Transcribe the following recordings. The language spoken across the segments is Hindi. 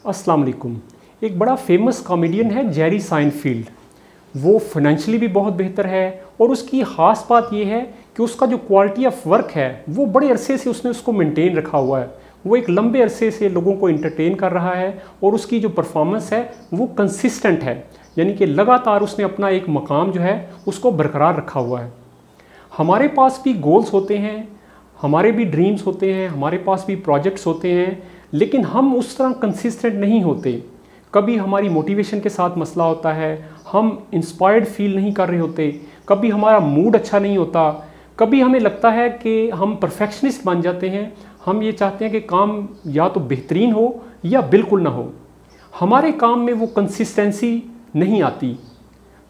अस्सलाम वालेकुम। एक बड़ा फेमस कॉमेडियन है जेरी साइनफील्ड। वो फाइनेंशियली भी बहुत बेहतर है और उसकी ख़ास बात ये है कि उसका जो क्वालिटी ऑफ वर्क है वो बड़े अरसे से उसने उसको मेंटेन रखा हुआ है। वो एक लंबे अरसे से लोगों को इंटरटेन कर रहा है और उसकी जो परफॉर्मेंस है वो कंसिस्टेंट है, यानी कि लगातार उसने अपना एक मकाम जो है उसको बरकरार रखा हुआ है। हमारे पास भी गोल्स होते हैं, हमारे भी ड्रीम्स होते हैं, हमारे पास भी प्रोजेक्ट्स होते हैं, लेकिन हम उस तरह कंसिस्टेंट नहीं होते। कभी हमारी मोटिवेशन के साथ मसला होता है, हम इंस्पायर्ड फील नहीं कर रहे होते, कभी हमारा मूड अच्छा नहीं होता, कभी हमें लगता है कि हम परफेक्शनिस्ट बन जाते हैं। हम ये चाहते हैं कि काम या तो बेहतरीन हो या बिल्कुल ना हो, हमारे काम में वो कंसिस्टेंसी नहीं आती।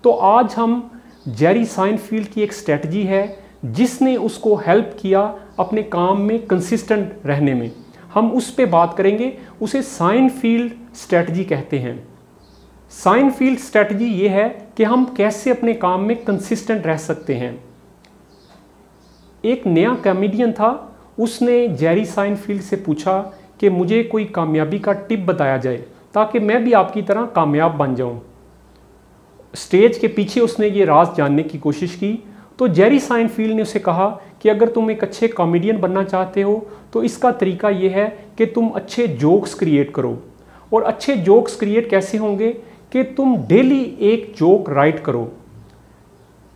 तो आज हम जेरी साइनफील्ड की एक स्ट्रेटजी है जिसने उसको हेल्प किया अपने काम में कंसिस्टेंट रहने में, हम उस पे बात करेंगे। उसे साइनफील्ड स्ट्रेटजी कहते हैं। साइनफील्ड स्ट्रेटजी ये है कि हम कैसे अपने काम में कंसिस्टेंट रह सकते हैं। एक नया कॉमेडियन था, उसने जेरी साइनफील्ड से पूछा कि मुझे कोई कामयाबी का टिप बताया जाए ताकि मैं भी आपकी तरह कामयाब बन जाऊं। स्टेज के पीछे उसने ये राज जानने की कोशिश की, तो जेरी साइनफील्ड ने उसे कहा कि अगर तुम एक अच्छे कॉमेडियन बनना चाहते हो तो इसका तरीका ये है कि तुम अच्छे जोक्स क्रिएट करो। और अच्छे जोक्स क्रिएट कैसे होंगे कि तुम डेली एक जोक राइट करो,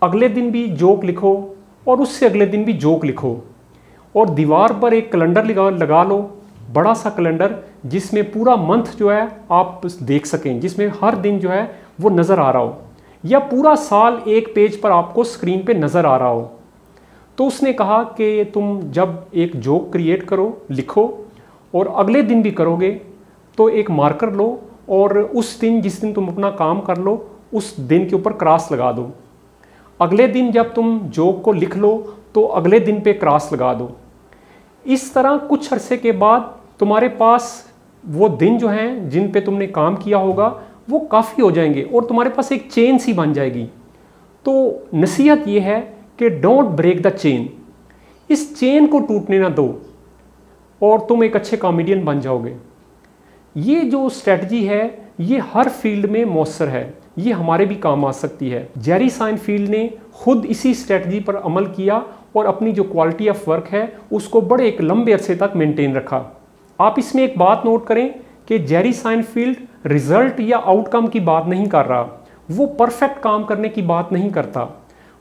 अगले दिन भी जोक लिखो और उससे अगले दिन भी जोक लिखो, और दीवार पर एक कैलेंडर लगा लो, बड़ा सा कैलेंडर जिसमें पूरा मंथ जो है आप देख सकें, जिसमें हर दिन जो है वो नज़र आ रहा हो, या पूरा साल एक पेज पर आपको स्क्रीन पे नज़र आ रहा हो। तो उसने कहा कि तुम जब एक जोक क्रिएट करो, लिखो, और अगले दिन भी करोगे तो एक मार्कर लो और उस दिन जिस दिन तुम अपना काम कर लो उस दिन के ऊपर क्रॉस लगा दो। अगले दिन जब तुम जोक को लिख लो तो अगले दिन पे क्रॉस लगा दो। इस तरह कुछ अरसे के बाद तुम्हारे पास वो दिन जो हैं जिन पे तुमने काम किया होगा वो काफ़ी हो जाएंगे और तुम्हारे पास एक चेन सी बन जाएगी। तो नसीहत ये है कि डोंट ब्रेक द चेन, इस चेन को टूटने ना दो और तुम एक अच्छे कॉमेडियन बन जाओगे। ये जो स्ट्रेटजी है ये हर फील्ड में मौसर है, ये हमारे भी काम आ सकती है। जेरी साइनफील्ड ने खुद इसी स्ट्रेटजी पर अमल किया और अपनी जो क्वालिटी ऑफ वर्क है उसको बड़े एक लंबे अरसे तक मेंटेन रखा। आप इसमें एक बात नोट करें कि जेरी साइनफील्ड रिजल्ट या आउटकम की बात नहीं कर रहा, वो परफेक्ट काम करने की बात नहीं करता।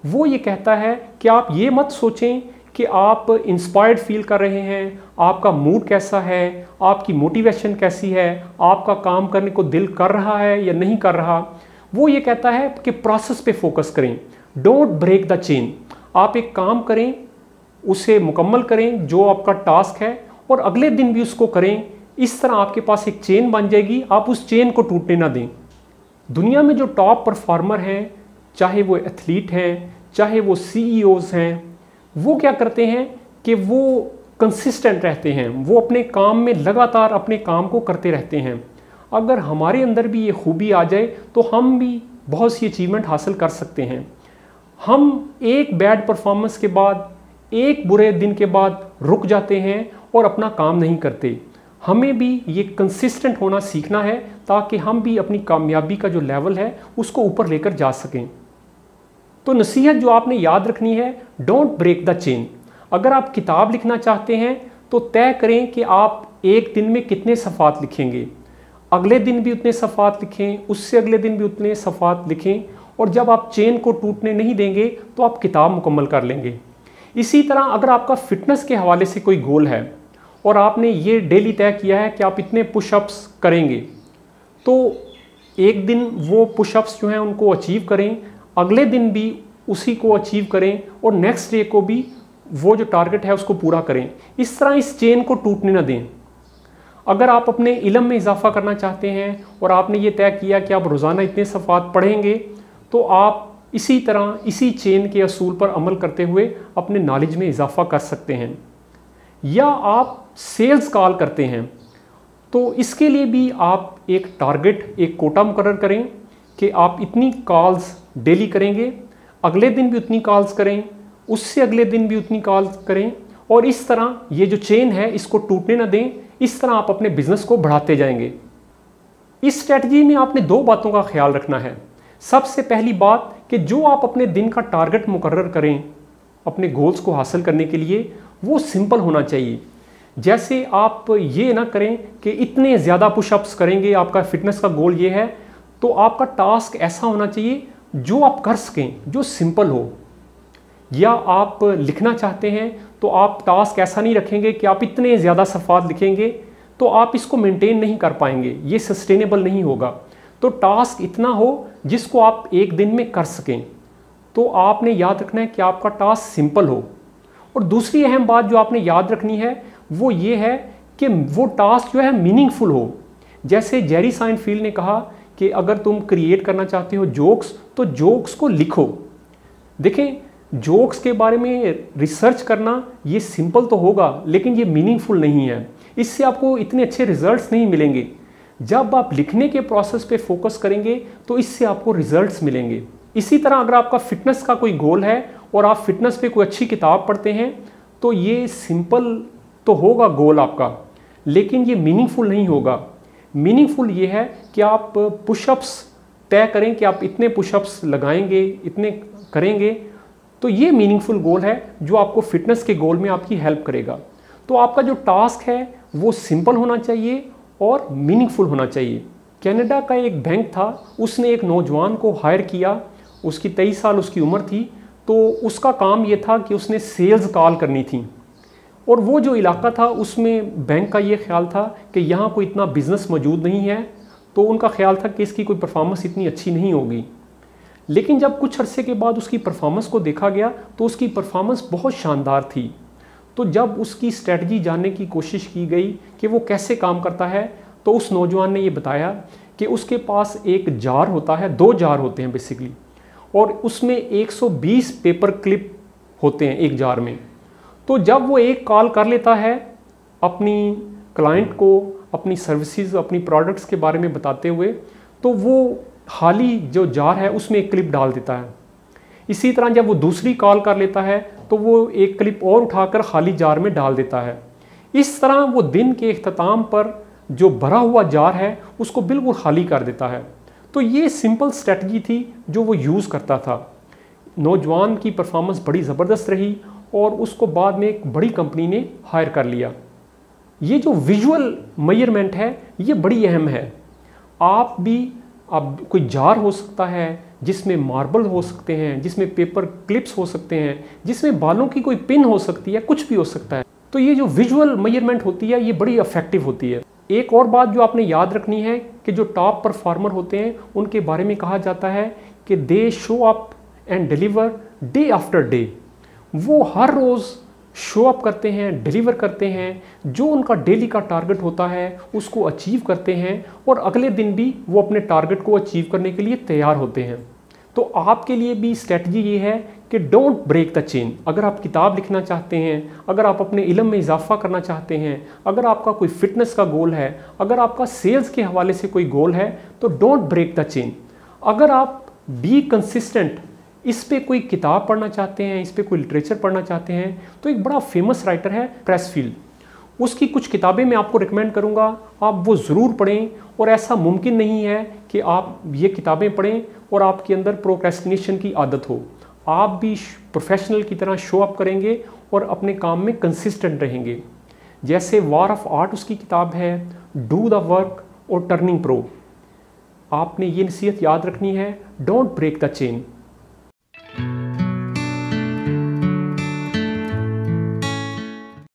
वो ये कहता है कि आप ये मत सोचें कि आप इंस्पायर्ड फील कर रहे हैं, आपका मूड कैसा है, आपकी मोटिवेशन कैसी है, आपका काम करने को दिल कर रहा है या नहीं कर रहा। वो ये कहता है कि प्रोसेस पे फोकस करें, डोंट ब्रेक द चेन। आप एक काम करें, उसे मुकम्मल करें जो आपका टास्क है, और अगले दिन भी उसको करें। इस तरह आपके पास एक चेन बन जाएगी, आप उस चेन को टूटने ना दें। दुनिया में जो टॉप परफॉर्मर हैं, चाहे वो एथलीट हैं, चाहे वो सीईओज हैं, वो क्या करते हैं कि वो कंसिस्टेंट रहते हैं, वो अपने काम में लगातार अपने काम को करते रहते हैं। अगर हमारे अंदर भी ये खूबी आ जाए तो हम भी बहुत सी अचीवमेंट हासिल कर सकते हैं। हम एक बैड परफॉर्मेंस के बाद, एक बुरे दिन के बाद रुक जाते हैं और अपना काम नहीं करते। हमें भी ये कंसिस्टेंट होना सीखना है ताकि हम भी अपनी कामयाबी का जो लेवल है उसको ऊपर लेकर जा सकें। तो नसीहत जो आपने याद रखनी है, डोंट ब्रेक द चेन। अगर आप किताब लिखना चाहते हैं तो तय करें कि आप एक दिन में कितने सफ़ात लिखेंगे, अगले दिन भी उतने सफ़ात लिखें, उससे अगले दिन भी उतने सफ़ात लिखें, और जब आप चेन को टूटने नहीं देंगे तो आप किताब मुकम्मल कर लेंगे। इसी तरह अगर आपका फिटनेस के हवाले से कोई गोल है और आपने ये डेली तय किया है कि आप इतने पुशअप्स करेंगे, तो एक दिन वो पुशअप्स जो हैं उनको अचीव करें, अगले दिन भी उसी को अचीव करें, और नेक्स्ट डे को भी वो जो टारगेट है उसको पूरा करें। इस तरह इस चेन को टूटने ना दें। अगर आप अपने इल्म में इजाफा करना चाहते हैं और आपने ये तय किया कि आप रोज़ाना इतने सफ़ात पढ़ेंगे, तो आप इसी तरह इसी चेन के असूल पर अमल करते हुए अपने नॉलेज में इजाफा कर सकते हैं। या आप सेल्स कॉल करते हैं तो इसके लिए भी आप एक टारगेट, एक कोटा मुकर्रर करें कि आप इतनी कॉल्स डेली करेंगे, अगले दिन भी उतनी कॉल्स करें, उससे अगले दिन भी उतनी कॉल्स करें, और इस तरह ये जो चेन है इसको टूटने ना दें। इस तरह आप अपने बिजनेस को बढ़ाते जाएंगे। इस स्ट्रेटजी में आपने दो बातों का ख्याल रखना है। सबसे पहली बात कि जो आप अपने दिन का टारगेट मुकर्रर करें अपने गोल्स को हासिल करने के लिए, वो सिंपल होना चाहिए। जैसे आप ये ना करें कि इतने ज़्यादा पुशअप्स करेंगे, आपका फिटनेस का गोल ये है, तो आपका टास्क ऐसा होना चाहिए जो आप कर सकें, जो सिंपल हो। या आप लिखना चाहते हैं तो आप टास्क ऐसा नहीं रखेंगे कि आप इतने ज़्यादा सफ़ात लिखेंगे, तो आप इसको मेंटेन नहीं कर पाएंगे, ये सस्टेनेबल नहीं होगा। तो टास्क इतना हो जिसको आप एक दिन में कर सकें। तो आपने याद रखना है कि आपका टास्क सिंपल हो। और दूसरी अहम बात जो आपने याद रखनी है वो ये है कि वो टास्क जो है मीनिंगफुल हो। जैसे जेरी साइनफील्ड ने कहा कि अगर तुम क्रिएट करना चाहते हो जोक्स, तो जोक्स को लिखो। देखें, जोक्स के बारे में रिसर्च करना ये सिंपल तो होगा, लेकिन ये मीनिंगफुल नहीं है। इससे आपको इतने अच्छे रिजल्ट्स नहीं मिलेंगे। जब आप लिखने के प्रोसेस पे फोकस करेंगे तो इससे आपको रिजल्ट्स मिलेंगे। इसी तरह अगर आपका फिटनेस का कोई गोल है और आप फिटनेस पे कोई अच्छी किताब पढ़ते हैं, तो ये सिंपल तो होगा गोल आपका, लेकिन ये मीनिंगफुल नहीं होगा। मीनिंगफुल ये है कि आप पुशअप्स तय करें कि आप इतने पुशअप्स लगाएंगे, इतने करेंगे, तो ये मीनिंगफुल गोल है जो आपको फिटनेस के गोल में आपकी हेल्प करेगा। तो आपका जो टास्क है वो सिंपल होना चाहिए और मीनिंगफुल होना चाहिए। कनाडा का एक बैंक था, उसने एक नौजवान को हायर किया, उसकी 23 साल उसकी उम्र थी। तो उसका काम ये था कि उसने सेल्स कॉल करनी थी, और वो जो इलाका था उसमें बैंक का ये ख्याल था कि यहाँ कोई इतना बिजनेस मौजूद नहीं है, तो उनका ख्याल था कि इसकी कोई परफॉर्मेंस इतनी अच्छी नहीं होगी। लेकिन जब कुछ अरसे के बाद उसकी परफॉर्मेंस को देखा गया तो उसकी परफॉर्मेंस बहुत शानदार थी। तो जब उसकी स्ट्रेटजी जानने की कोशिश की गई कि वो कैसे काम करता है, तो उस नौजवान ने ये बताया कि उसके पास एक जार होता है, 2 जार होते हैं बेसिकली, और उसमें 120 पेपर क्लिप होते हैं एक जार में। तो जब वो एक कॉल कर लेता है अपनी क्लाइंट को अपनी सर्विसेज, अपनी प्रोडक्ट्स के बारे में बताते हुए, तो वो खाली जो जार है उसमें एक क्लिप डाल देता है। इसी तरह जब वो दूसरी कॉल कर लेता है तो वो एक क्लिप और उठाकर खाली जार में डाल देता है। इस तरह वो दिन के इख्तिताम पर जो भरा हुआ जार है उसको बिल्कुल खाली कर देता है। तो ये सिंपल स्ट्रेटजी थी जो वो यूज़ करता था। नौजवान की परफॉर्मेंस बड़ी ज़बरदस्त रही और उसको बाद में एक बड़ी कंपनी ने हायर कर लिया। ये जो विजुअल मेजरमेंट है ये बड़ी अहम है। आप भी, अब कोई जार हो सकता है जिसमें मार्बल हो सकते हैं, जिसमें पेपर क्लिप्स हो सकते हैं, जिसमें बालों की कोई पिन हो सकती है, कुछ भी हो सकता है। तो ये जो विजुअल मेजरमेंट होती है ये बड़ी इफेक्टिव होती है। एक और बात जो आपने याद रखनी है कि जो टॉप परफॉर्मर होते हैं उनके बारे में कहा जाता है कि दे show up and deliver day after day. वो हर रोज़ शो अप करते हैं, डिलीवर करते हैं, जो उनका डेली का टारगेट होता है उसको अचीव करते हैं, और अगले दिन भी वो अपने टारगेट को अचीव करने के लिए तैयार होते हैं। तो आपके लिए भी स्ट्रेटजी ये है कि डोंट ब्रेक द चेन। अगर आप किताब लिखना चाहते हैं, अगर आप अपने इल्म में इजाफा करना चाहते हैं, अगर आपका कोई फिटनेस का गोल है, अगर आपका सेल्स के हवाले से कोई गोल है, तो डोंट ब्रेक द चेन। अगर आप बी कंसिस्टेंट, इस पे कोई किताब पढ़ना चाहते हैं, इस पे कोई लिटरेचर पढ़ना चाहते हैं, तो एक बड़ा फेमस राइटर है प्रेसफील्ड, उसकी कुछ किताबें मैं आपको रिकमेंड करूंगा, आप वो ज़रूर पढ़ें। और ऐसा मुमकिन नहीं है कि आप ये किताबें पढ़ें और आपके अंदर प्रोक्रेस्टिनेशन की आदत हो। आप भी प्रोफेशनल की तरह शो अप करेंगे और अपने काम में कंसिस्टेंट रहेंगे। जैसे वॉर ऑफ आर्ट उसकी किताब है, डू द वर्क और टर्निंग प्रो। आपने ये नसीहत याद रखनी है, डोंट ब्रेक द चेन।